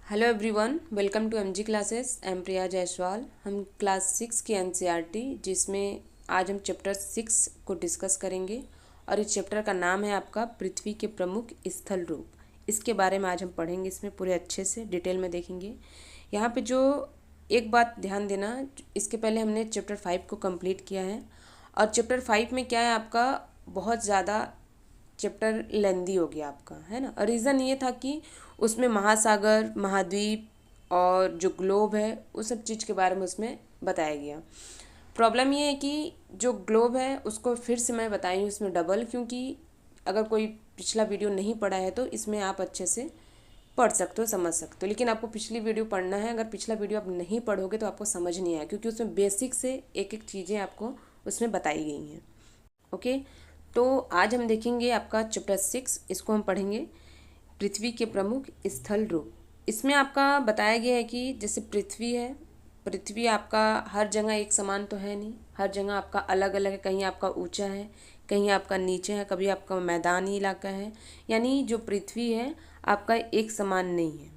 Hello everyone, welcome to MG classes. I am Priya Jaiswal. हम class 6 की NCERT जिसमें आज हम चैप्टर 6 को डिस्कस करेंगे और इस चैप्टर का नाम है आपका पृथ्वी के प्रमुख स्थल रूप। इसके बारे में आज हम पढ़ेंगे, इसमें पूरे अच्छे से डिटेल में देखेंगे। यहाँ पे जो एक बात ध्यान देना, इसके पहले हमने चैप्टर 5 को कंप्लीट किया है और चैप्टर 5 में क्या है आपका बहुत ज़्यादा चैप्टर लेंदी हो गया आपका, है ना। और रीज़न ये था कि उसमें महासागर, महाद्वीप और जो ग्लोब है उस सब चीज़ के बारे में उसमें बताया गया। प्रॉब्लम ये है कि जो ग्लोब है उसको फिर से मैं बताई हूँ इसमें डबल, क्योंकि अगर कोई पिछला वीडियो नहीं पढ़ा है तो इसमें आप अच्छे से पढ़ सकते हो, समझ सकते हो। लेकिन आपको पिछली वीडियो पढ़ना है, अगर पिछला वीडियो आप नहीं पढ़ोगे तो आपको समझ नहीं आया, क्योंकि उसमें बेसिक से एक एक चीज़ें आपको उसमें बताई गई हैं। ओके, तो आज हम देखेंगे आपका चैप्टर 6, इसको हम पढ़ेंगे पृथ्वी के प्रमुख स्थल रूप। इसमें आपका बताया गया है कि जैसे पृथ्वी है, पृथ्वी आपका हर जगह एक समान तो है नहीं, हर जगह आपका अलग अलग है। कहीं आपका ऊंचा है, कहीं आपका नीचे है, कभी आपका मैदानी इलाका है। यानी जो पृथ्वी है आपका एक समान नहीं है।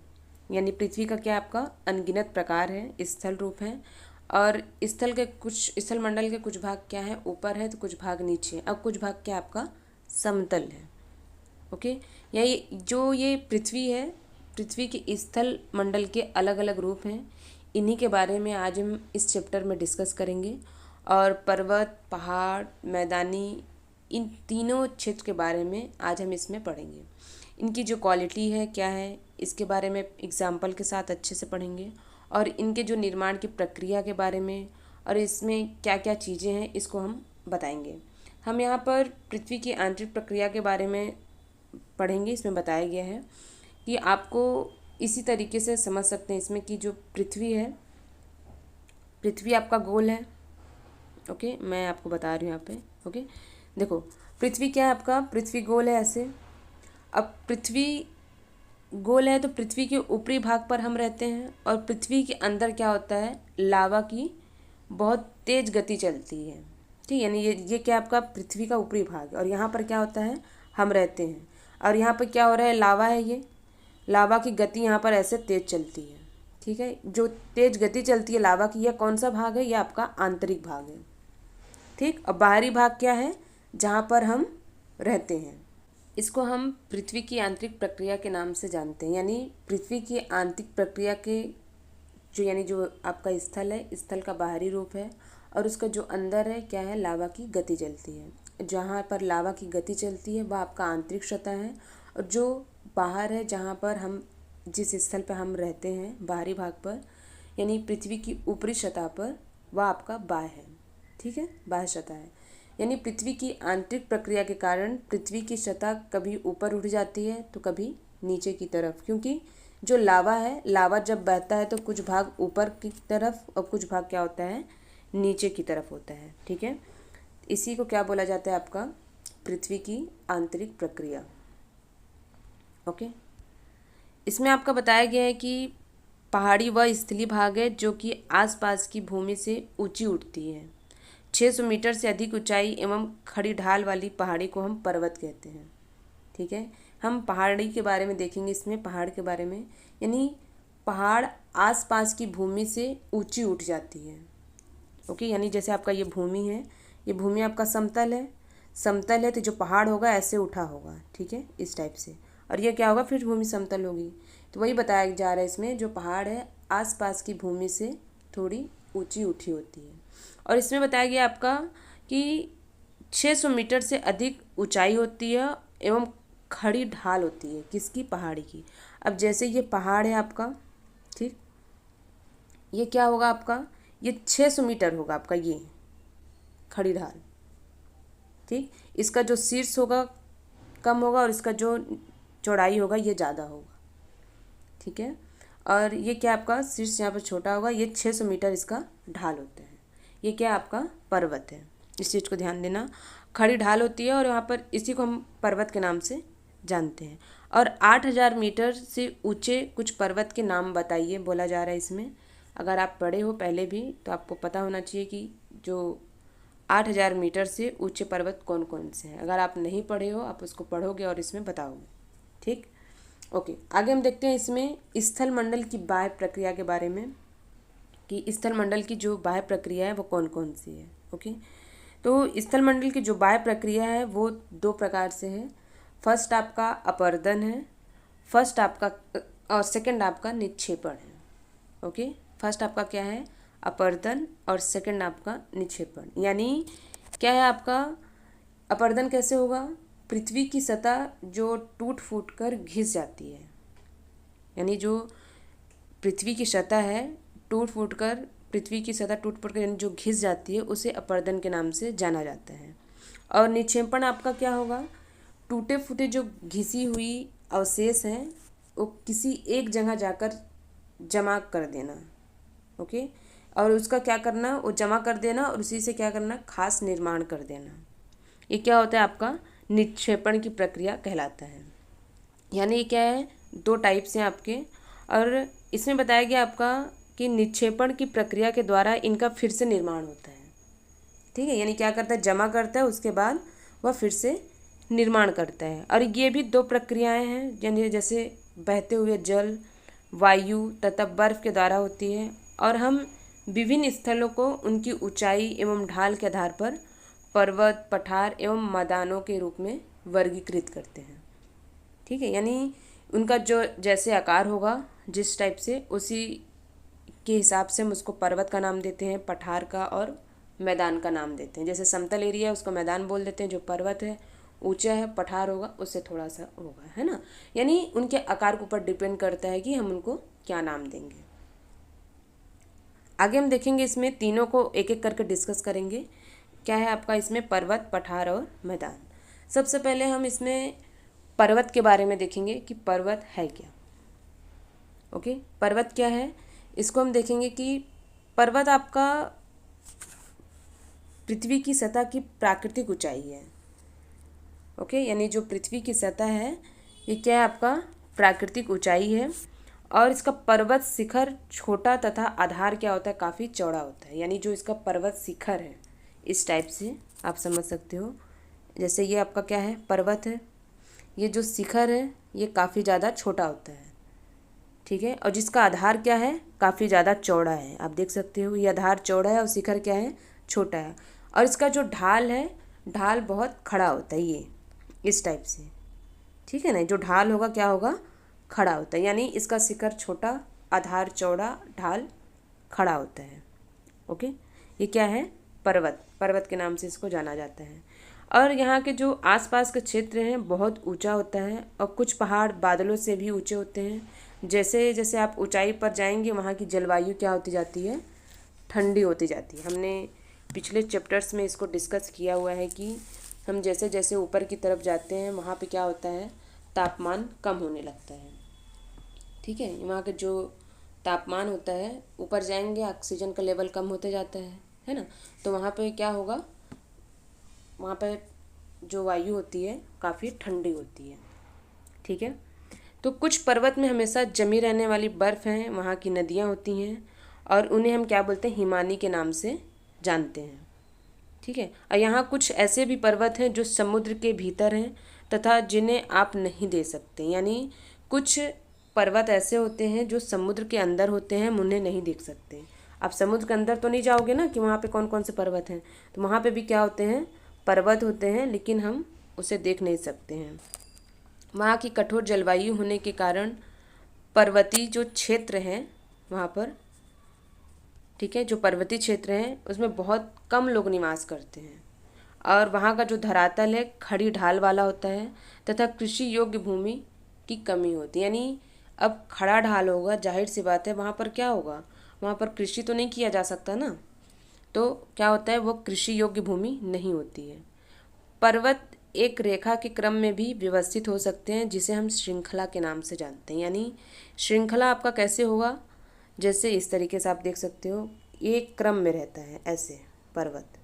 यानी पृथ्वी का क्या आपका अनगिनत प्रकार है, स्थल रूप है। और स्थल के कुछ स्थल मंडल के कुछ भाग क्या है, ऊपर है तो कुछ भाग नीचे है, अब कुछ भाग क्या आपका समतल है। ओके, ये पृथ्वी है, पृथ्वी के स्थल मंडल के अलग अलग रूप हैं। इन्हीं के बारे में आज हम इस चैप्टर में डिस्कस करेंगे। और पर्वत, पहाड़, मैदानी, इन तीनों क्षेत्र के बारे में आज हम इसमें पढ़ेंगे। इनकी जो क्वालिटी है क्या है इसके बारे में एग्जाम्पल के साथ अच्छे से पढ़ेंगे। और इनके जो निर्माण की प्रक्रिया के बारे में और इसमें क्या क्या चीज़ें हैं इसको हम बताएंगे। हम यहाँ पर पृथ्वी की आंतरिक प्रक्रिया के बारे में पढ़ेंगे। इसमें बताया गया है कि आपको इसी तरीके से समझ सकते हैं इसमें कि जो पृथ्वी है, पृथ्वी आपका गोल है। ओके, मैं आपको बता रही हूँ यहाँ पे। ओके, देखो पृथ्वी क्या है आपका, पृथ्वी गोल है ऐसे। अब पृथ्वी गोल है तो पृथ्वी के ऊपरी भाग पर हम रहते हैं और पृथ्वी के अंदर क्या होता है, लावा की बहुत तेज गति चलती है। ठीक, यानी ये क्या आपका पृथ्वी का ऊपरी भाग है और यहाँ पर क्या होता है, हम रहते हैं। और यहाँ पर क्या हो रहा है, लावा है, ये लावा की गति यहाँ पर ऐसे तेज चलती है। ठीक है, जो तेज गति चलती है लावा की, यह कौन सा भाग है, यह आपका आंतरिक भाग है। ठीक, अब बाहरी भाग क्या है, जहाँ पर हम रहते हैं, इसको हम पृथ्वी की आंतरिक प्रक्रिया के नाम से जानते हैं। यानी पृथ्वी की आंतरिक प्रक्रिया के जो आपका स्थल है, स्थल का बाहरी रूप है और उसका जो अंदर है क्या है, लावा की गति चलती है। जहाँ पर लावा की गति चलती है वह आपका आंतरिक सतह है और जो बाहर है, जहाँ पर हम जिस स्थल पर हम रहते हैं बाहरी भाग पर, यानी पृथ्वी की ऊपरी सतह पर, वह आपका बाह्य है। ठीक है, बाह्य सतह है। यानी पृथ्वी की आंतरिक प्रक्रिया के कारण पृथ्वी की सतह कभी ऊपर उठ जाती है तो कभी नीचे की तरफ, क्योंकि जो लावा है, लावा जब बहता है तो कुछ भाग ऊपर की तरफ और कुछ भाग क्या होता है, नीचे की तरफ होता है। ठीक है, इसी को क्या बोला जाता है आपका, पृथ्वी की आंतरिक प्रक्रिया। ओके, इसमें आपका बताया गया है कि पहाड़ी वह स्थलीय भाग है जो कि आसपास की भूमि से ऊंची उठती है। 600 मीटर से अधिक ऊंचाई एवं खड़ी ढाल वाली पहाड़ी को हम पर्वत कहते हैं। ठीक है, हम पहाड़ी के बारे में देखेंगे इसमें, पहाड़ के बारे में। यानी पहाड़ आसपास की भूमि से ऊंची उठ जाती है। ओके, यानी जैसे आपका ये भूमि है, ये भूमि आपका समतल है, समतल है तो जो पहाड़ होगा ऐसे उठा होगा। ठीक है, इस टाइप से। और ये क्या होगा, फिर भूमि समतल होगी। तो वही बताया जा रहा है इसमें, जो पहाड़ है आसपास की भूमि से थोड़ी ऊंची उठी होती है। और इसमें बताया गया आपका कि 600 मीटर से अधिक ऊंचाई होती है एवं खड़ी ढाल होती है, किसकी, पहाड़ी की। अब जैसे ये पहाड़ है आपका, ठीक, ये क्या होगा आपका, ये 600 मीटर होगा आपका, ये खड़ी ढाल। ठीक, इसका जो शीर्ष होगा कम होगा और इसका जो चौड़ाई होगा ये ज़्यादा होगा। ठीक है, और ये क्या आपका शीर्ष यहाँ पर छोटा होगा, ये 600 मीटर इसका ढाल होता है। ये क्या आपका पर्वत है, इस चीज़ को ध्यान देना। खड़ी ढाल होती है और यहाँ पर इसी को हम पर्वत के नाम से जानते हैं। और 8000 मीटर से ऊंचे कुछ पर्वत के नाम बताइए, बोला जा रहा है इसमें। अगर आप पढ़े हो पहले भी तो आपको पता होना चाहिए कि जो 8000 मीटर से ऊंचे पर्वत कौन कौन से हैं। अगर आप नहीं पढ़े हो आप उसको पढ़ोगे और इसमें बताओगे। ठीक, ओके, आगे हम देखते हैं इसमें स्थल मंडल की बाह्य प्रक्रिया के बारे में कि स्थल मंडल की जो बाह्य प्रक्रिया है वो कौन कौन सी है। ओके, तो स्थल मंडल की जो बाह्य प्रक्रिया है वो दो प्रकार से है। फर्स्ट आपका अपरदन है, फर्स्ट आपका और सेकंड आपका निक्षेपण है। ओके, फर्स्ट आपका क्या है, अपरदन, और सेकंड आपका निक्षेपण। यानी क्या है आपका अपरदन कैसे होगा, पृथ्वी की सतह जो टूट फूट कर घिस जाती है, यानी जो पृथ्वी की सतह है टूट फूट कर पृथ्वी की सतह टूट फूट कर यानी जो घिस जाती है उसे अपरदन के नाम से जाना जाता है। और निक्षेपण आपका क्या होगा, टूटे फूटे जो घिसी हुई अवशेष हैं वो किसी एक जगह जाकर जमा कर देना। ओके, और उसका क्या करना, वो जमा कर देना और उसी से क्या करना, खास निर्माण कर देना। ये क्या होता है आपका निक्षेपण की प्रक्रिया कहलाता है। यानी ये क्या है, दो टाइप्स हैं आपके, और इसमें बताया गया आपका कि निक्षेपण की प्रक्रिया के द्वारा इनका फिर से निर्माण होता है। ठीक है, यानी क्या करता है, जमा करता है, उसके बाद वह फिर से निर्माण करता है। और ये भी दो प्रक्रियाएं हैं, यानी जैसे बहते हुए जल, वायु तथा बर्फ के द्वारा होती है। और हम विभिन्न स्थलों को उनकी ऊंचाई एवं ढाल के आधार पर पर्वत, पठार एवं मैदानों के रूप में वर्गीकृत करते हैं। ठीक है, यानी उनका जो जैसे आकार होगा जिस टाइप से, उसी के हिसाब से हम उसको पर्वत का नाम देते हैं, पठार का और मैदान का नाम देते हैं। जैसे समतल एरिया है उसको मैदान बोल देते हैं, जो पर्वत है ऊंचा है, पठार होगा उससे थोड़ा सा होगा, है ना। यानी उनके आकार के ऊपर डिपेंड करता है कि हम उनको क्या नाम देंगे। आगे हम देखेंगे इसमें तीनों को एक एक करके डिस्कस करेंगे। क्या है आपका इसमें पर्वत, पठार और मैदान। सबसे पहले हम इसमें पर्वत के बारे में देखेंगे कि पर्वत है क्या। ओके, पर्वत क्या है, इसको हम देखेंगे कि पर्वत आपका पृथ्वी की सतह की प्राकृतिक ऊंचाई है। ओके, यानी जो पृथ्वी की सतह है ये क्या है आपका प्राकृतिक ऊंचाई है, और इसका पर्वत शिखर छोटा तथा आधार क्या होता है, काफ़ी चौड़ा होता है। यानी जो इसका पर्वत शिखर है इस टाइप से आप समझ सकते हो। जैसे ये आपका क्या है, पर्वत है, ये जो शिखर है ये काफ़ी ज़्यादा छोटा होता है। ठीक है, और जिसका आधार क्या है, काफ़ी ज़्यादा चौड़ा है। आप देख सकते हो ये आधार चौड़ा है और शिखर क्या है, छोटा है। और इसका जो ढाल है, ढाल बहुत खड़ा होता है, ये इस टाइप से। ठीक है ना, जो ढाल होगा क्या होगा, खड़ा होता है। यानी इसका शिखर छोटा, आधार चौड़ा, ढाल खड़ा होता है। ओके, ये क्या है, पर्वत, पर्वत के नाम से इसको जाना जाता है। और यहाँ के जो आसपास के क्षेत्र हैं बहुत ऊंचा होता है, और कुछ पहाड़ बादलों से भी ऊंचे होते हैं। जैसे जैसे आप ऊंचाई पर जाएंगे वहाँ की जलवायु क्या होती जाती है, ठंडी होती जाती है। हमने पिछले चैप्टर्स में इसको डिस्कस किया हुआ है कि हम जैसे जैसे ऊपर की तरफ जाते हैं वहाँ पे क्या होता है, तापमान कम होने लगता है। ठीक है, वहाँ का जो तापमान होता है, ऊपर जाएंगे ऑक्सीजन का लेवल कम होते जाता है ना। तो वहाँ पे क्या होगा, वहाँ पे जो वायु होती है काफ़ी ठंडी होती है। ठीक है, तो कुछ पर्वत में हमेशा जमी रहने वाली बर्फ़ हैं, वहाँ की नदियाँ होती हैं, और उन्हें हम क्या बोलते हैं, हिमानी के नाम से जानते हैं। ठीक है, और यहाँ कुछ ऐसे भी पर्वत हैं जो समुद्र के भीतर हैं तथा जिन्हें आप नहीं देख सकते। यानी कुछ पर्वत ऐसे होते हैं जो समुद्र के अंदर होते हैं, हम उन्हें नहीं देख सकते। आप समुद्र के अंदर तो नहीं जाओगे ना कि वहाँ पे कौन कौन से पर्वत हैं, तो वहाँ पे भी क्या होते हैं, पर्वत होते हैं, लेकिन हम उसे देख नहीं सकते हैं। वहाँ की कठोर जलवायु होने के कारण पर्वतीय जो क्षेत्र हैं वहाँ पर, ठीक है, जो पर्वतीय क्षेत्र हैं उसमें बहुत कम लोग निवास करते हैं, और वहाँ का जो धरातल है खड़ी ढाल वाला होता है तथा कृषि योग्य भूमि की कमी होती है। यानी अब खड़ा ढाल होगा, जाहिर सी बात है वहाँ पर क्या होगा, वहाँ पर कृषि तो नहीं किया जा सकता ना, तो क्या होता है, वो कृषि योग्य भूमि नहीं होती है। पर्वत एक रेखा के क्रम में भी व्यवस्थित हो सकते हैं, जिसे हम श्रृंखला के नाम से जानते हैं। यानी श्रृंखला आपका कैसे होगा, जैसे इस तरीके से आप देख सकते हो, एक क्रम में रहता है ऐसे पर्वत।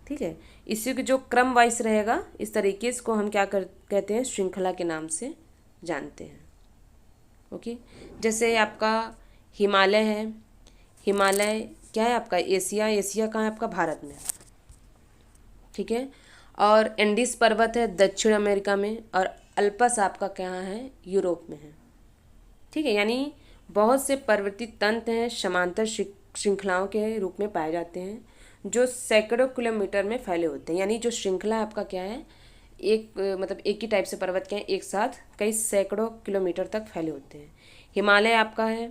ठीक है, इसी के जो क्रम वाइज रहेगा इस तरीके से को हम क्या कहते हैं, श्रृंखला के नाम से जानते हैं। ओके, जैसे आपका हिमालय है, हिमालय क्या है आपका, एशिया, एशिया कहाँ है आपका, भारत में। ठीक है, और एंडीज पर्वत है दक्षिण अमेरिका में, और अल्पस आपका क्या है, यूरोप में है। ठीक है, यानी बहुत से पर्वतीय तंत्र हैं समांतर श्रृंखलाओं के रूप में पाए जाते हैं जो सैकड़ों किलोमीटर में फैले होते हैं। यानी जो श्रृंखला आपका क्या है, एक मतलब एक ही टाइप से पर्वत क्या है, एक साथ कई सैकड़ों किलोमीटर तक फैले होते हैं। हिमालय आपका है,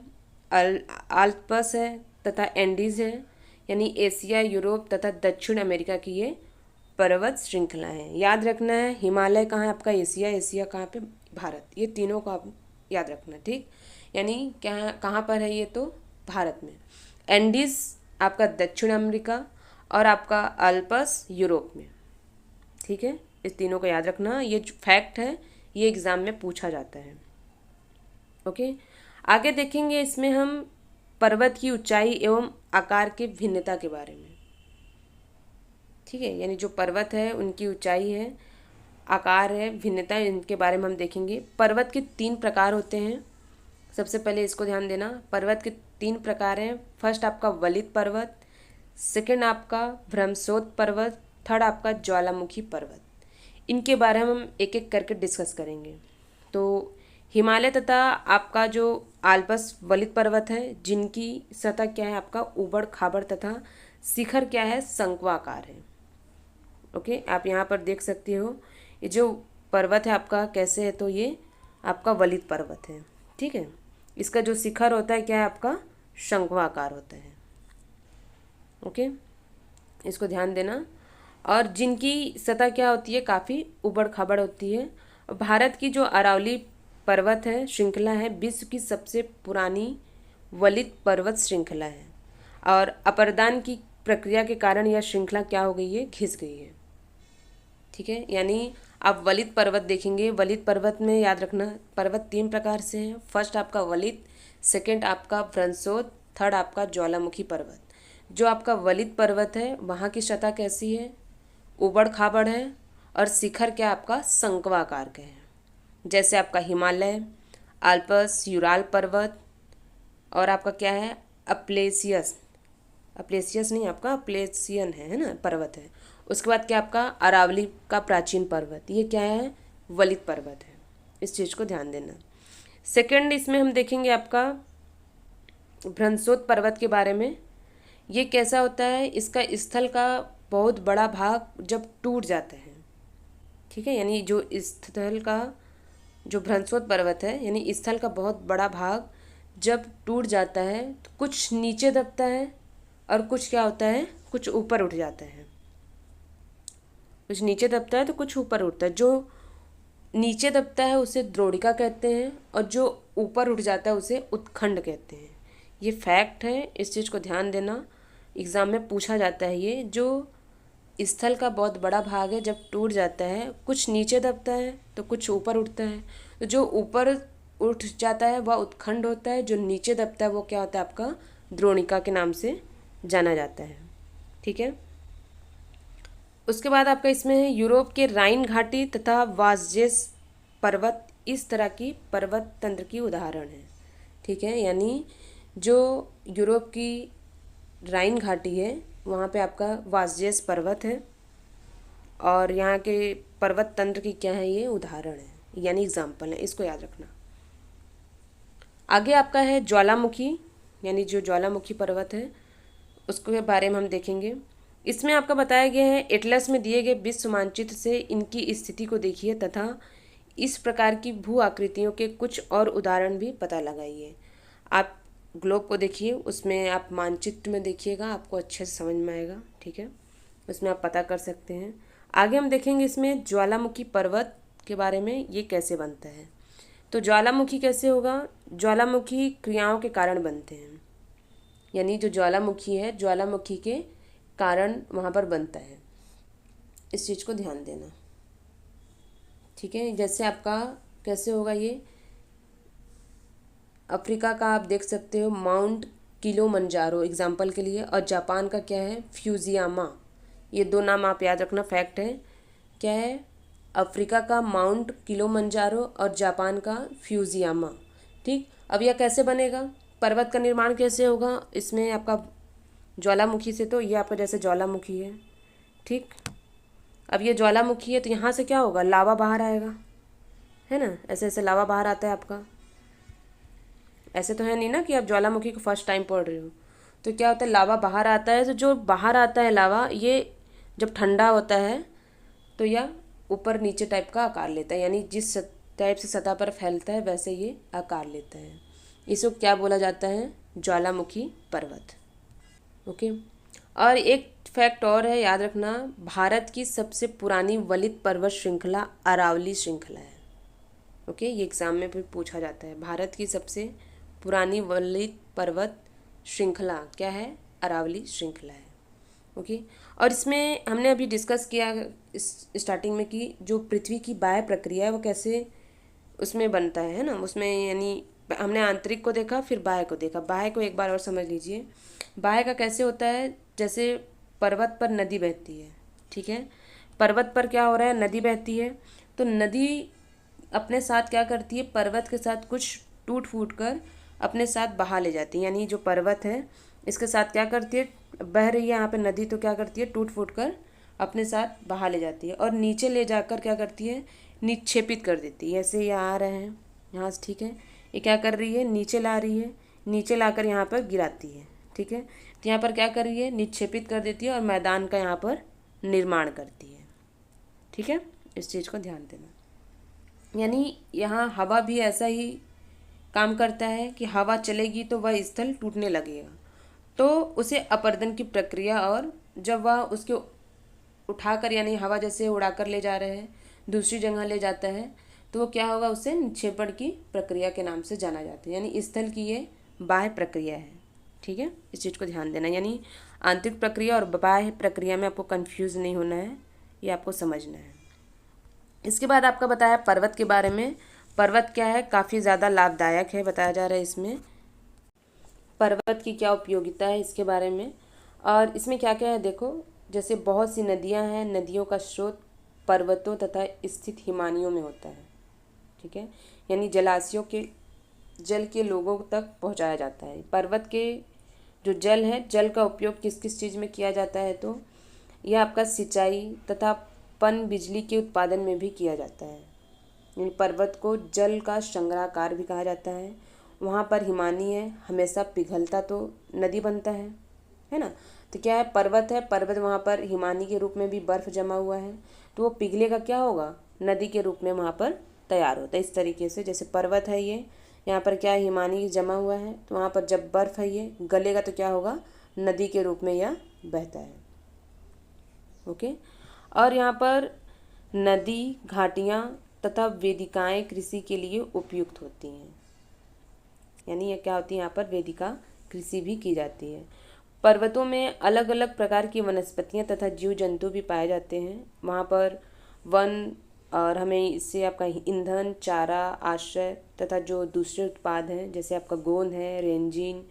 आल्प्स है तथा एंडीज है, यानी एशिया, यूरोप तथा दक्षिण अमेरिका की ये पर्वत श्रृंखला है। याद रखना है, हिमालय कहाँ है आपका, एशिया, एशिया कहाँ पे, भारत, ये तीनों को आप याद रखना। ठीक, यानी क्या कहाँ पर है ये, तो भारत में। एंडीज आपका दक्षिण अमेरिका और आपका अल्पस यूरोप में। ठीक है, इस तीनों को याद रखना, ये जो फैक्ट है ये एग्ज़ाम में पूछा जाता है। ओके, आगे देखेंगे इसमें हम पर्वत की ऊंचाई एवं आकार के भिन्नता के बारे में। ठीक है, यानी जो पर्वत है उनकी ऊंचाई है, आकार है, भिन्नता, इनके बारे में हम देखेंगे। पर्वत के 3 प्रकार होते हैं। सबसे पहले इसको ध्यान देना, पर्वत के 3 प्रकार हैं। फर्स्ट आपका वलित पर्वत, सेकंड आपका भ्रमशोथ पर्वत, थर्ड आपका ज्वालामुखी पर्वत। इनके बारे में हम एक एक करके डिस्कस करेंगे। तो हिमालय तथा आपका जो आल्पस वलित पर्वत है, जिनकी सतह क्या है आपका ऊबड़ खाबड़ तथा शिखर क्या है, शंक्वाकार है। ओके, आप यहाँ पर देख सकते हो ये जो पर्वत है आपका कैसे है, तो ये आपका वलित पर्वत है। ठीक है, इसका जो शिखर होता है क्या है आपका, शंक्वाकार होता है। ओके, इसको ध्यान देना। और जिनकी सतह क्या होती है, काफ़ी ऊबड़ खाबड़ होती है। भारत की जो अरावली पर्वत है श्रृंखला है, विश्व की सबसे पुरानी वलित पर्वत श्रृंखला है और अपरदान की प्रक्रिया के कारण यह श्रृंखला क्या हो गई है, घिस गई है। ठीक है, यानी आप वलित पर्वत देखेंगे। वलित पर्वत में याद रखना पर्वत 3 प्रकार से हैं। फर्स्ट आपका वलित, सेकंड आपका भ्रमशोथ, थर्ड आपका ज्वालामुखी पर्वत। जो आपका वलित पर्वत है वहाँ की सतह कैसी है, ऊबड़ खाबड़ है और शिखर क्या आपका शंक्वाकार का है। जैसे आपका हिमालय, आल्पस, यूराल पर्वत और आपका क्या है अप्लेसियस, अप्लेसियस नहीं आपका अप्लेसियन है ना, पर्वत है। उसके बाद क्या आपका अरावली का प्राचीन पर्वत, ये क्या है, वलित पर्वत है। इस चीज़ को ध्यान देना। सेकंड इसमें हम देखेंगे आपका भ्रमशोथ पर्वत के बारे में। ये कैसा होता है, इसका स्थल का बहुत बड़ा भाग जब टूट जाता है। ठीक है, यानी जो स्थल का जो भ्रमशोथ पर्वत है, यानी स्थल का बहुत बड़ा भाग जब टूट जाता है तो कुछ नीचे दबता है और कुछ क्या होता है, कुछ ऊपर उठ जाता है। कुछ नीचे दबता है तो कुछ ऊपर उठता है। जो नीचे दबता है उसे द्रोणिका कहते हैं और जो ऊपर उठ जाता है उसे उत्खंड कहते हैं। ये फैक्ट है, इस चीज़ को ध्यान देना, एग्ज़ाम में पूछा जाता है। ये जो स्थल का बहुत बड़ा भाग है जब टूट जाता है, कुछ नीचे दबता है तो कुछ ऊपर उठता है। तो जो ऊपर उठ जाता है वह उत्खंड होता है, जो नीचे दबता है वो क्या होता है आपका द्रोणिका के नाम से जाना जाता है। ठीक है, उसके बाद आपका इसमें है यूरोप के राइन घाटी तथा वासजेस पर्वत इस तरह की पर्वत तंत्र की उदाहरण है। ठीक है, यानी जो यूरोप की राइन घाटी है वहाँ पे आपका वासजेस पर्वत है और यहाँ के पर्वत तंत्र की क्या है, ये उदाहरण है, यानी एग्जाम्पल है, इसको याद रखना। आगे आपका है ज्वालामुखी, यानी जो ज्वालामुखी पर्वत है उसके बारे में हम देखेंगे। इसमें आपका बताया गया है एटलस में दिए गए विश्व मानचित्र से इनकी स्थिति को देखिए तथा इस प्रकार की भू आकृतियों के कुछ और उदाहरण भी पता लगाइए। आप ग्लोब को देखिए, उसमें आप मानचित्र में देखिएगा, आपको अच्छे से समझ में आएगा। ठीक है, उसमें आप पता कर सकते हैं। आगे हम देखेंगे इसमें ज्वालामुखी पर्वत के बारे में, ये कैसे बनता है। तो ज्वालामुखी कैसे होगा, ज्वालामुखी क्रियाओं के कारण बनते हैं, यानी जो ज्वालामुखी है ज्वालामुखी के कारण वहाँ पर बनता है। इस चीज़ को ध्यान देना। ठीक है, जैसे आपका कैसे होगा, ये अफ्रीका का आप देख सकते हो माउंट किलिमंजारो एग्जाम्पल के लिए, और जापान का क्या है फ्यूजियामा। ये 2 नाम आप याद रखना, फैक्ट है। क्या है, अफ्रीका का माउंट किलिमंजारो और जापान का फ्यूजियामा। ठीक, अब यह कैसे बनेगा, पर्वत का निर्माण कैसे होगा, इसमें आपका ज्वालामुखी से, तो ये आपका जैसे ज्वालामुखी है। ठीक, अब ये ज्वालामुखी है तो यहाँ से क्या होगा, लावा बाहर आएगा, है ना, ऐसे ऐसे लावा बाहर आता है आपका। ऐसे तो है नहीं ना कि आप ज्वालामुखी को फर्स्ट टाइम पढ़ रहे हो। तो क्या होता है, लावा बाहर आता है, तो जो बाहर आता है लावा, ये जब ठंडा होता है तो यह ऊपर नीचे टाइप का आकार लेता है, यानी जिस टाइप से सतह पर फैलता है वैसे ये आकार लेता है। इसको क्या बोला जाता है, ज्वालामुखी पर्वत। ओके। और एक फैक्ट और है, याद रखना, भारत की सबसे पुरानी वलित पर्वत श्रृंखला अरावली श्रृंखला है। ओके, ये एग्ज़ाम में भी पूछा जाता है। भारत की सबसे पुरानी वलित पर्वत श्रृंखला क्या है, अरावली श्रृंखला है। ओके। और इसमें हमने अभी डिस्कस किया इस स्टार्टिंग में कि जो पृथ्वी की बाह्य प्रक्रिया है वो कैसे उसमें बनता है ना, उसमें यानी हमने आंतरिक को देखा, फिर बाह्य को देखा। बाह्य को एक बार और समझ लीजिए। बाह्य का कैसे होता है, जैसे पर्वत पर नदी बहती है, ठीक है, पर्वत पर क्या हो रहा है, नदी बहती है, तो नदी अपने साथ क्या करती है, पर्वत के साथ कुछ टूट फूट कर अपने साथ बहा ले जाती है। यानी जो पर्वत है इसके साथ क्या करती है, बह रही है यहाँ पे नदी, तो क्या करती है, टूट फूट कर अपने साथ बहा ले जाती है और नीचे ले जाकर क्या करती है, निक्षेपित कर देती है। ऐसे ये आ रहे हैं यहाँ से, ठीक है, ये क्या कर रही है, नीचे ला रही है, नीचे लाकर यहाँ पर गिराती है, ठीक है। तो यहाँ पर क्या कर रही है, निक्षेपित कर देती है और मैदान का यहाँ पर निर्माण करती है, ठीक है। इस चीज़ को ध्यान देना। यानी यहाँ हवा भी ऐसा ही काम करता है कि हवा चलेगी तो वह स्थल टूटने लगेगा, तो उसे अपरदन की प्रक्रिया, और जब वह उसके उठाकर यानी हवा जैसे उड़ाकर ले जा रहे हैं दूसरी जगह ले जाता है, तो वो क्या होगा, उसे निक्षेपण की प्रक्रिया के नाम से जाना जाता है। यानी स्थल की ये बाह्य प्रक्रिया है, ठीक है। इस चीज़ को ध्यान देना, यानी आंतरिक प्रक्रिया और बाह्य प्रक्रिया में आपको कंफ्यूज नहीं होना है, ये आपको समझना है। इसके बाद आपका बताया पर्वत के बारे में। पर्वत क्या है, काफ़ी ज़्यादा लाभदायक है, बताया जा रहा है इसमें पर्वत की क्या उपयोगिता है इसके बारे में। और इसमें क्या क्या है देखो, जैसे बहुत सी नदियां हैं, नदियों का स्रोत पर्वतों तथा स्थित हिमानियों में होता है, ठीक है। यानी जलाशयों के जल के लोगों तक पहुंचाया जाता है। पर्वत के जो जल है, जल का उपयोग किस किस चीज़ में किया जाता है, तो यह आपका सिंचाई तथा पन बिजली के उत्पादन में भी किया जाता है। यानी पर्वत को जल का संग्रहकार भी कहा जाता है। वहाँ पर हिमानी है, हमेशा पिघलता तो नदी बनता है ना। तो क्या है, पर्वत है, पर्वत वहाँ पर हिमानी के रूप में भी बर्फ़ जमा हुआ है, तो वो पिघलेगा, क्या होगा, नदी के रूप में वहाँ पर तैयार होता है। इस तरीके से जैसे पर्वत है ये, यहाँ पर क्या है, हिमानी जमा हुआ है, तो वहाँ पर जब बर्फ़ है ये गलेगा तो क्या होगा, नदी के रूप में यह बहता है। ओके। और यहाँ पर नदी, घाटियाँ तथा वेदिकाएं कृषि के लिए उपयुक्त होती हैं। यानी ये क्या होती है, यहाँ पर वेदिका कृषि भी की जाती है। पर्वतों में अलग अलग प्रकार की वनस्पतियाँ तथा जीव जंतु भी पाए जाते हैं। वहाँ पर वन, और हमें इससे आपका ईंधन, चारा, आश्रय तथा जो दूसरे उत्पाद हैं जैसे आपका गोंद है, रेंजिन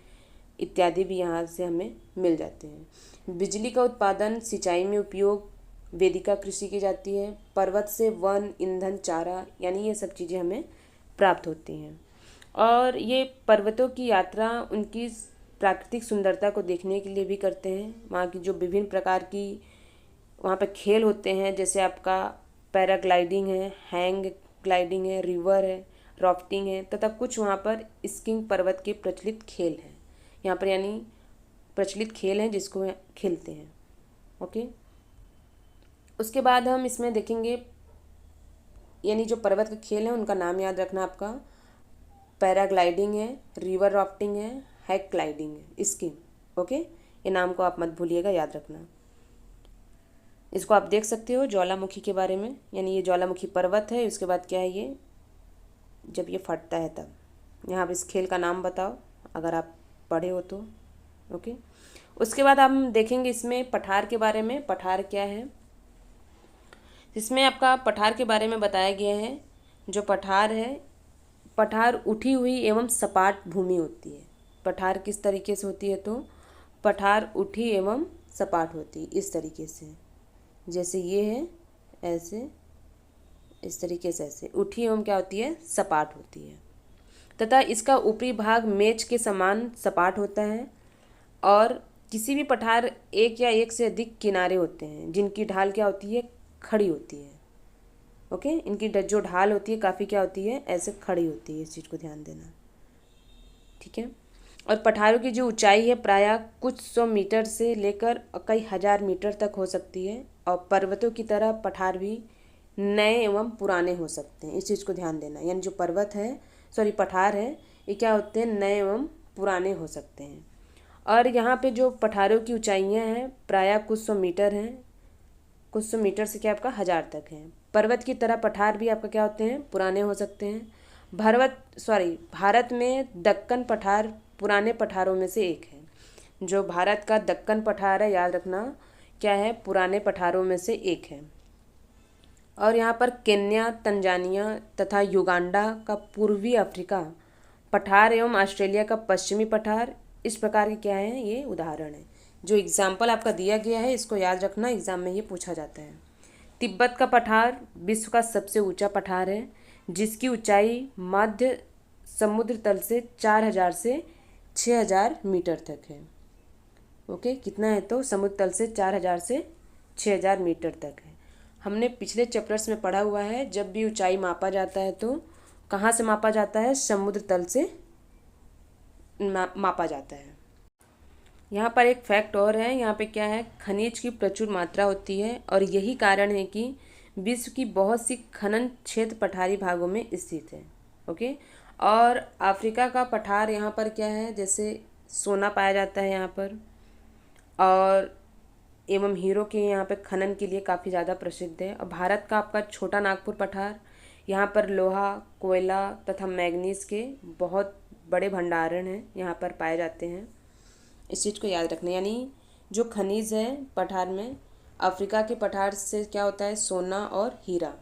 इत्यादि भी यहाँ से हमें मिल जाते हैं। बिजली का उत्पादन, सिंचाई में उपयोग, वेदिका कृषि की जाती है। पर्वत से वन, ईंधन, चारा, यानी ये सब चीज़ें हमें प्राप्त होती हैं। और ये पर्वतों की यात्रा उनकी प्राकृतिक सुंदरता को देखने के लिए भी करते हैं। वहाँ की जो विभिन्न प्रकार की वहाँ पे खेल होते हैं, जैसे आपका पैराग्लाइडिंग है, हैंग ग्लाइडिंग है, रिवर है, राफ्टिंग है, तथा कुछ वहाँ पर स्कीइंग पर्वत के प्रचलित खेल हैं। यहाँ पर यानी प्रचलित खेल हैं जिसको खेलते हैं। ओके। उसके बाद हम इसमें देखेंगे, यानी जो पर्वत के खेल हैं उनका नाम याद रखना आपका, पैराग्लाइडिंग है, रिवर राफ्टिंग है, हैक ग्लाइडिंग है, स्कीइंग। ओके, ये नाम को आप मत भूलिएगा, याद रखना। इसको आप देख सकते हो ज्वालामुखी के बारे में, यानी ये ज्वालामुखी पर्वत है। उसके बाद क्या है, ये जब ये फटता है तब। यहाँ पर इस खेल का नाम बताओ अगर आप पढ़े हो तो। ओके। उसके बाद हम देखेंगे इसमें पठार के बारे में। पठार क्या है, इसमें आपका पठार के बारे में बताया गया है। जो पठार है, पठार उठी हुई एवं सपाट भूमि होती है। पठार किस तरीके से होती है, तो पठार उठी एवं सपाट होती है इस तरीके से, जैसे ये है ऐसे, इस तरीके से ऐसे उठी एवं क्या होती है, सपाट होती है। तथा इसका ऊपरी भाग मेज के समान सपाट होता है। और किसी भी पठार एक या एक से अधिक किनारे होते हैं जिनकी ढाल क्या होती है, खड़ी होती है। ओके, इनकी जो ढाल होती है काफ़ी क्या होती है, ऐसे खड़ी होती है, इस चीज़ को ध्यान देना। ठीक है। और पठारों की जो ऊंचाई है प्रायः कुछ 100 मीटर से लेकर कई हजार मीटर तक हो सकती है। और पर्वतों की तरह पठार भी नए एवं पुराने हो सकते हैं, इस चीज़ को ध्यान देना। यानी जो पर्वत है, सॉरी पठार है, ये क्या होते हैं, नए एवं पुराने हो सकते हैं। और यहाँ पे जो पठारों की ऊंचाइयाँ हैं प्रायः कुछ 100 मीटर हैं, कुछ 100 मीटर से क्या आपका 1000 तक है। पर्वत की तरह पठार भी आपका क्या होते हैं, पुराने हो सकते हैं। भारत में दक्कन पठार पुराने पठारों में से एक है। जो भारत का दक्कन पठार है, याद रखना क्या है, पुराने पठारों में से एक है। और यहाँ पर केन्या, तंजानिया तथा युगांडा का पूर्वी अफ्रीका पठार एवं ऑस्ट्रेलिया का पश्चिमी पठार, इस प्रकार के क्या है, ये उदाहरण है। जो एग्जाम्पल आपका दिया गया है इसको याद रखना, एग्जाम में ये पूछा जाता है। तिब्बत का पठार विश्व का सबसे ऊंचा पठार है, जिसकी ऊंचाई मध्य समुद्र तल से 4000 से 6000 मीटर तक है। ओके, कितना है, तो समुद्र तल से 4000 से 6000 मीटर तक है। हमने पिछले चैप्टर्स में पढ़ा हुआ है, जब भी ऊंचाई मापा जाता है तो कहाँ से मापा जाता है, समुद्र तल से मापा जाता है। यहाँ पर एक फैक्ट और है, यहाँ पे क्या है, खनिज की प्रचुर मात्रा होती है और यही कारण है कि विश्व की बहुत सी खनन क्षेत्र पठारी भागों में स्थित है। ओके, और अफ्रीका का पठार यहाँ पर क्या है, जैसे सोना पाया जाता है यहाँ पर, और एवं हीरो के यहाँ पे खनन के लिए काफ़ी ज़्यादा प्रसिद्ध है। और भारत का आपका छोटा नागपुर पठार, यहाँ पर लोहा, कोयला तथा मैग्नीज के बहुत बड़े भंडारण हैं, यहाँ पर पाए जाते हैं। इस चीज़ को याद रखना। यानी जो खनिज है पठार में, अफ्रीका के पठार से क्या होता है, सोना और हीरा,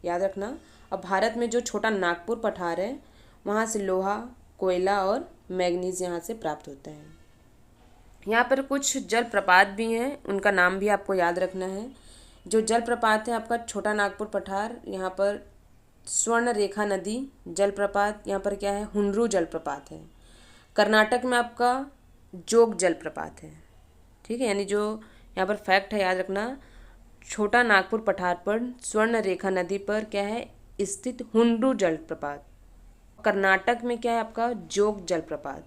याद रखना। और भारत में जो छोटा नागपुर पठार है, वहाँ से लोहा, कोयला और मैग्नीज यहाँ से प्राप्त होता है। यहाँ पर कुछ जलप्रपात भी हैं, उनका नाम भी आपको याद रखना है। जो जलप्रपात है आपका छोटा नागपुर पठार, यहाँ पर स्वर्ण रेखा नदी जलप्रपात, यहाँ पर क्या है, हुंडरू जलप्रपात है। कर्नाटक में आपका जोग जलप्रपात है। ठीक है, यानी जो यहाँ पर फैक्ट है याद रखना, छोटा नागपुर पठार पर स्वर्ण रेखा नदी पर क्या है स्थित हुंडरू जलप्रपात। कर्नाटक में क्या है आपका जोग जलप्रपात,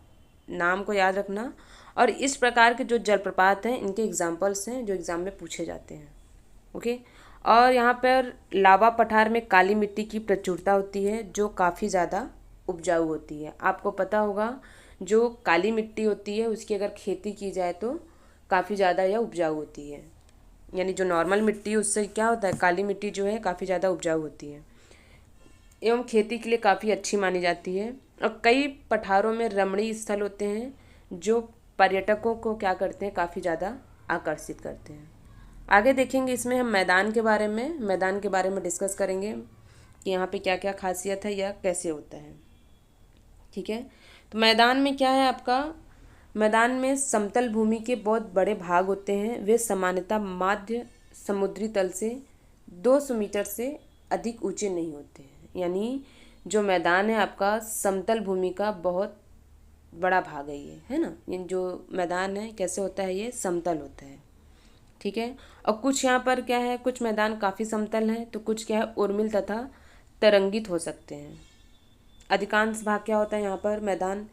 नाम को याद रखना। और इस प्रकार के जो जलप्रपात हैं इनके एग्जाम्पल्स हैं जो एग्ज़ाम में पूछे जाते हैं। ओके, और यहाँ पर लावा पठार में काली मिट्टी की प्रचुरता होती है, जो काफ़ी ज़्यादा उपजाऊ होती है। आपको पता होगा जो काली मिट्टी होती है उसकी अगर खेती की जाए तो काफ़ी ज़्यादा यह उपजाऊ होती है। यानी जो नॉर्मल मिट्टी है उससे क्या होता है, काली मिट्टी जो है काफ़ी ज़्यादा उपजाऊ होती है एवं खेती के लिए काफ़ी अच्छी मानी जाती है। और कई पठारों में रमणीय स्थल होते हैं जो पर्यटकों को क्या करते हैं, काफ़ी ज़्यादा आकर्षित करते हैं। आगे देखेंगे इसमें हम मैदान के बारे में डिस्कस करेंगे कि यहाँ पे क्या क्या खासियत है या कैसे होता है। ठीक है, तो मैदान में क्या है आपका, मैदान में समतल भूमि के बहुत बड़े भाग होते हैं। वे सामान्यतः मध्य समुद्री तल से 200 मीटर से अधिक ऊंचे नहीं होते हैं। यानी जो मैदान है आपका समतल भूमि का बहुत बड़ा भाग है ये, है ना। ये जो मैदान है कैसे होता है, ये समतल होता है। ठीक है, और कुछ यहाँ पर क्या है, कुछ मैदान काफ़ी समतल हैं तो कुछ क्या है उर्मिल तथा तरंगित हो सकते हैं। अधिकांश भाग क्या होता है यहाँ पर मैदान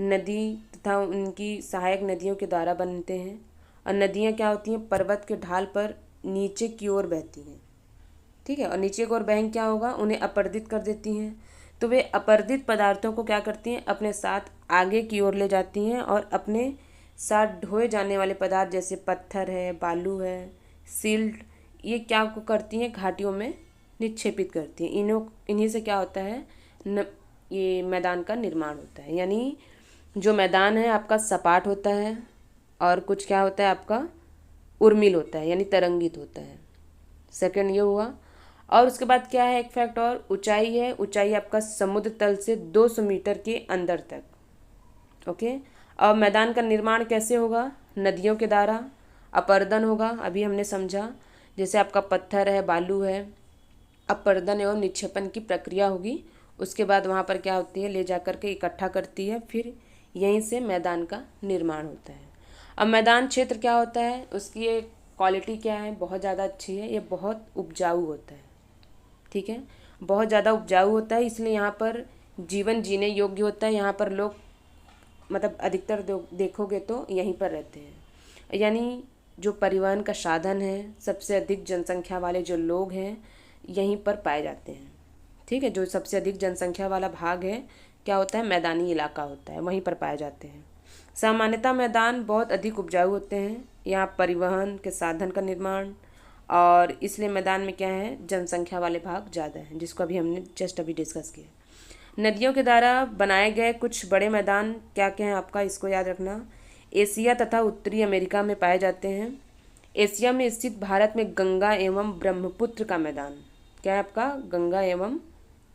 नदी तथा उनकी सहायक नदियों के द्वारा बनते हैं। और नदियाँ क्या होती हैं, पर्वत के ढाल पर नीचे की ओर बहती हैं। ठीक है, और नीचे की ओर बहन क्या होगा, उन्हें अपर्दित कर देती हैं। तो वे अपर्दित पदार्थों को क्या करती हैं, अपने साथ आगे की ओर ले जाती हैं और अपने साथ ढोए जाने वाले पदार्थ जैसे पत्थर है, बालू है, सिल्ट, ये क्या को करती हैं, घाटियों में निक्षेपित करती हैं। इन्हीं से क्या होता है ये मैदान का निर्माण होता है। यानी जो मैदान है आपका सपाट होता है और कुछ क्या होता है आपका उर्मिल होता है, यानी तरंगित होता है। सेकंड ये हुआ। और उसके बाद क्या है, एक फैक्ट और, ऊंचाई है, ऊंचाई आपका समुद्र तल से 200 मीटर के अंदर तक। ओके, और मैदान का निर्माण कैसे होगा, नदियों के द्वारा अपर्दन होगा, अभी हमने समझा। जैसे आपका पत्थर है, बालू है, अपर्दन एवं निक्षेपण की प्रक्रिया होगी। उसके बाद वहाँ पर क्या होती है, ले जा कर के इकट्ठा करती है, फिर यहीं से मैदान का निर्माण होता है। अब मैदान क्षेत्र क्या होता है, उसकी एक क्वालिटी क्या है, बहुत ज़्यादा अच्छी है, ये बहुत उपजाऊ होता है। ठीक है। बहुत ज़्यादा उपजाऊ होता है, इसलिए यहाँ पर जीवन जीने योग्य होता है। यहाँ पर लोग मतलब अधिकतर देखोगे तो यहीं पर रहते हैं। यानी जो परिवहन का साधन है, सबसे अधिक जनसंख्या वाले जो लोग हैं यहीं पर पाए जाते हैं। ठीक है। जो सबसे अधिक जनसंख्या वाला भाग है क्या होता है, मैदानी इलाका होता है, वहीं पर पाए जाते हैं। सामान्यतः मैदान बहुत अधिक उपजाऊ होते हैं, यहाँ परिवहन के साधन का निर्माण, और इसलिए मैदान में क्या है, जनसंख्या वाले भाग ज़्यादा हैं, जिसको अभी हमने जस्ट अभी डिस्कस किया। नदियों के द्वारा बनाए गए कुछ बड़े मैदान क्या क्या हैं आपका, इसको याद रखना। एशिया तथा उत्तरी अमेरिका में पाए जाते हैं। एशिया में स्थित भारत में गंगा एवं ब्रह्मपुत्र का मैदान, क्या है आपका, गंगा एवं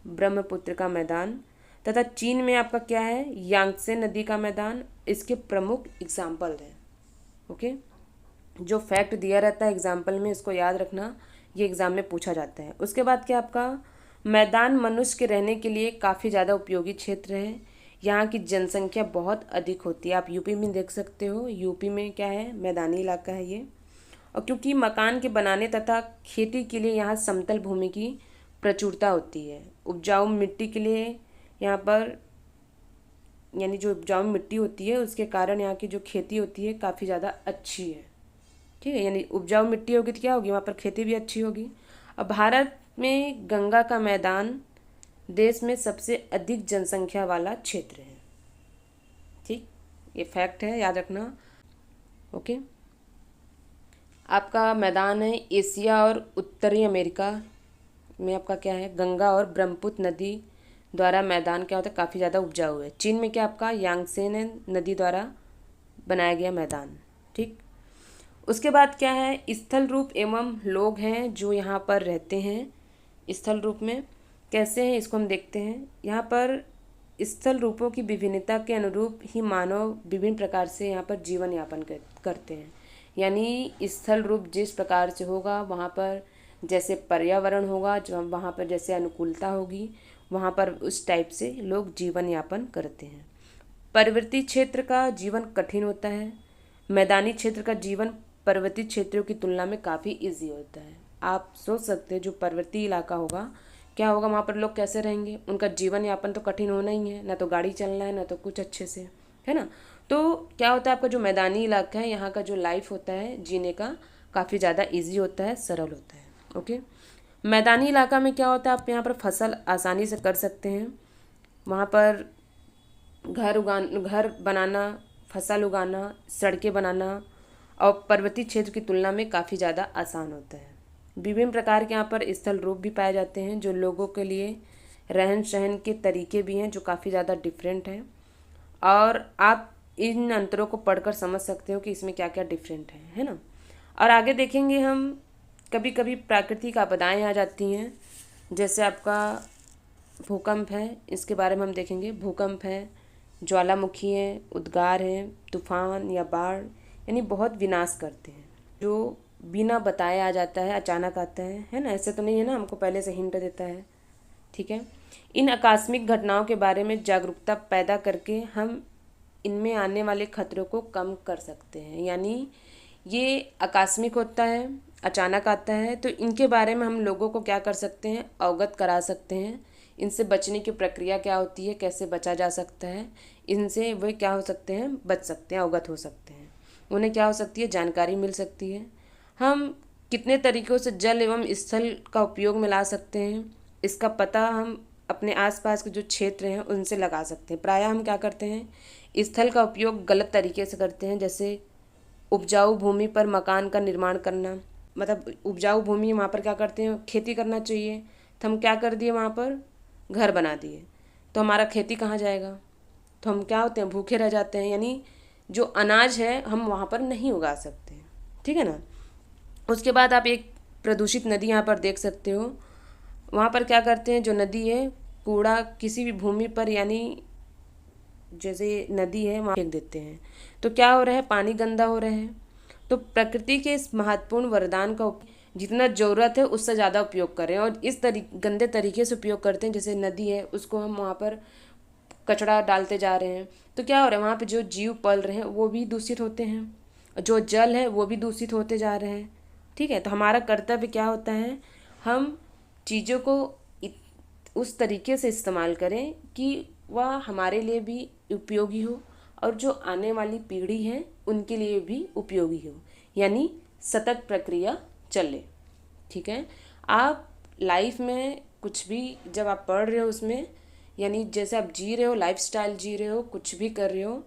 ब्रह्मपुत्र का मैदान। तथा चीन में आपका क्या है, यांगत्से नदी का मैदान इसके प्रमुख एग्जाम्पल हैं। ओके, जो फैक्ट दिया रहता है एग्जाम्पल में, इसको याद रखना, ये एग्ज़ाम में पूछा जाता है। उसके बाद क्या आपका, मैदान मनुष्य के रहने के लिए काफ़ी ज़्यादा उपयोगी क्षेत्र है। यहाँ की जनसंख्या बहुत अधिक होती है, आप यूपी में देख सकते हो, यूपी में क्या है, मैदानी इलाका है ये। और क्योंकि मकान के बनाने तथा खेती के लिए यहाँ समतल भूमि की प्रचुरता होती है। उपजाऊ मिट्टी के लिए यहाँ पर, यानी जो उपजाऊ मिट्टी होती है उसके कारण यहाँ की जो खेती होती है काफ़ी ज़्यादा अच्छी है। ठीक है, यानी उपजाऊ मिट्टी होगी तो क्या होगी, वहाँ पर खेती भी अच्छी होगी। अब भारत में गंगा का मैदान देश में सबसे अधिक जनसंख्या वाला क्षेत्र है। ठीक, ये फैक्ट है, याद रखना। ओके, आपका मैदान है एशिया और उत्तरी अमेरिका में आपका क्या है, गंगा और ब्रह्मपुत्र नदी द्वारा मैदान क्या होता है, काफ़ी ज़्यादा उपजाऊ है। चीन में क्या आपका, यांगत्से नदी द्वारा बनाया गया मैदान। ठीक, उसके बाद क्या है, स्थल रूप एवं लोग हैं जो यहाँ पर रहते हैं। स्थल रूप में कैसे हैं इसको हम देखते हैं। यहाँ पर स्थल रूपों की विभिन्नता के अनुरूप ही मानव विभिन्न प्रकार से यहाँ पर जीवन यापन करते हैं। यानी स्थल रूप जिस प्रकार से होगा, वहाँ पर जैसे पर्यावरण होगा, जो वहाँ पर जैसे अनुकूलता होगी, वहाँ पर उस टाइप से लोग जीवन यापन करते हैं। पर्वतीय क्षेत्र का जीवन कठिन होता है। मैदानी क्षेत्र का जीवन पर्वतीय क्षेत्रों की तुलना में काफ़ी इजी होता है। आप सोच सकते हैं जो पर्वतीय इलाका होगा क्या होगा, वहाँ पर लोग कैसे रहेंगे, उनका जीवन यापन तो कठिन होना ही है, ना तो गाड़ी चलना है, ना तो कुछ अच्छे से, है ना। तो क्या होता है, आपका जो मैदानी इलाका है यहाँ का जो लाइफ होता है जीने का काफ़ी ज़्यादा ईजी होता है, सरल होता है। ओके, मैदानी इलाका में क्या होता है, आप यहाँ पर फसल आसानी से कर सकते हैं। वहाँ पर घर बनाना, फसल उगाना, सड़कें बनाना और पर्वतीय क्षेत्र की तुलना में काफ़ी ज़्यादा आसान होता है। विभिन्न प्रकार के यहाँ पर स्थल रूप भी पाए जाते हैं, जो लोगों के लिए रहन सहन के तरीके भी हैं जो काफ़ी ज़्यादा डिफरेंट हैं, और आप इन अंतरों को पढ़कर समझ सकते हो कि इसमें क्या क्या डिफरेंट है ना। और आगे देखेंगे हम, कभी कभी प्राकृतिक आपदाएं आ जाती हैं, जैसे आपका भूकंप है, इसके बारे में हम देखेंगे। भूकंप है, ज्वालामुखी है, उद्गार है, तूफान या बाढ़, यानी बहुत विनाश करते हैं, जो बिना बताए आ जाता है, अचानक आता है ना। ऐसे तो नहीं है ना, हमको पहले से हिंट देता है। ठीक है, इन आकस्मिक घटनाओं के बारे में जागरूकता पैदा करके हम इनमें आने वाले खतरों को कम कर सकते हैं। यानी ये आकस्मिक होता है, अचानक आता है, तो इनके बारे में हम लोगों को क्या कर सकते हैं, अवगत करा सकते हैं। इनसे बचने की प्रक्रिया क्या होती है, कैसे बचा जा सकता है, इनसे वे क्या हो सकते हैं, बच सकते हैं, अवगत हो सकते हैं, उन्हें क्या हो सकती है, जानकारी मिल सकती है। हम कितने तरीक़ों से जल एवं स्थल का उपयोग में ला सकते हैं, इसका पता हम अपने आसपास के जो क्षेत्र हैं उनसे लगा सकते हैं। प्रायः हम क्या करते हैं, स्थल का उपयोग गलत तरीके से करते हैं, जैसे उपजाऊ भूमि पर मकान का निर्माण करना। मतलब उपजाऊ भूमि, वहाँ पर क्या करते हैं, खेती करना चाहिए, तो हम क्या कर दिए, वहाँ पर घर बना दिए, तो हमारा खेती कहाँ जाएगा, तो हम क्या होते हैं, भूखे रह जाते हैं। यानी जो अनाज है हम वहाँ पर नहीं उगा सकते। ठीक है ना। उसके बाद आप एक प्रदूषित नदी यहाँ पर देख सकते हो। वहाँ पर क्या करते हैं, जो नदी है, कूड़ा किसी भी भूमि पर, यानी जैसे नदी है वहाँ फेंक देते हैं, तो क्या हो रहा है, पानी गंदा हो रहा है। तो प्रकृति के इस महत्वपूर्ण वरदान का जितना ज़रूरत है उससे ज़्यादा उपयोग करें, और इस गंदे तरीके से उपयोग करते हैं, जैसे नदी है उसको हम वहाँ पर कचरा डालते जा रहे हैं, तो क्या हो रहा है, वहाँ पे जो जीव पल रहे हैं वो भी दूषित होते हैं, जो जल है वो भी दूषित होते जा रहे हैं। ठीक है, तो हमारा कर्तव्य क्या होता है, हम चीज़ों को उस तरीके से इस्तेमाल करें कि वह हमारे लिए भी उपयोगी हो और जो आने वाली पीढ़ी है उनके लिए भी उपयोगी हो, यानी सतत प्रक्रिया चले। ठीक है। आप लाइफ में कुछ भी जब आप पढ़ रहे हो उसमें, यानी जैसे आप जी रहे हो, लाइफस्टाइल जी रहे हो, कुछ भी कर रहे हो,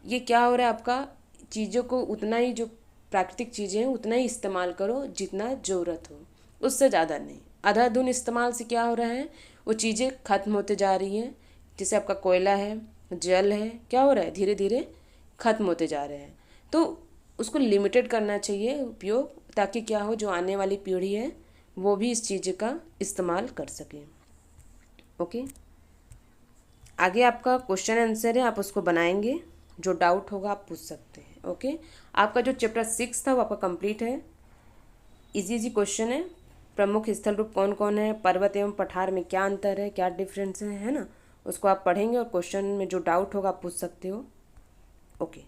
ये क्या हो रहा है आपका, चीज़ों को उतना ही, जो प्राकृतिक चीज़ें हैं उतना ही इस्तेमाल करो जितना ज़रूरत हो, उससे ज़्यादा नहीं। अंधाधुंध इस्तेमाल से क्या हो रहा है, वो चीज़ें ख़त्म होते जा रही हैं। जैसे आपका कोयला है, जल है, क्या हो रहा है, धीरे धीरे ख़त्म होते जा रहे हैं। तो उसको लिमिटेड करना चाहिए उपयोग, ताकि क्या हो, जो आने वाली पीढ़ी है वो भी इस चीज़ का इस्तेमाल कर सकें। ओके, आगे आपका क्वेश्चन आंसर है, आप उसको बनाएंगे, जो डाउट होगा आप पूछ सकते हैं। ओके, आपका जो चैप्टर 6 था वो आपका कंप्लीट है। इजी इजी क्वेश्चन है। प्रमुख स्थल रूप कौन कौन है, पर्वत एवं पठार में क्या अंतर है, क्या डिफरेंस है ना, उसको आप पढ़ेंगे और क्वेश्चन में जो डाउट होगा आप पूछ सकते हो। ओके।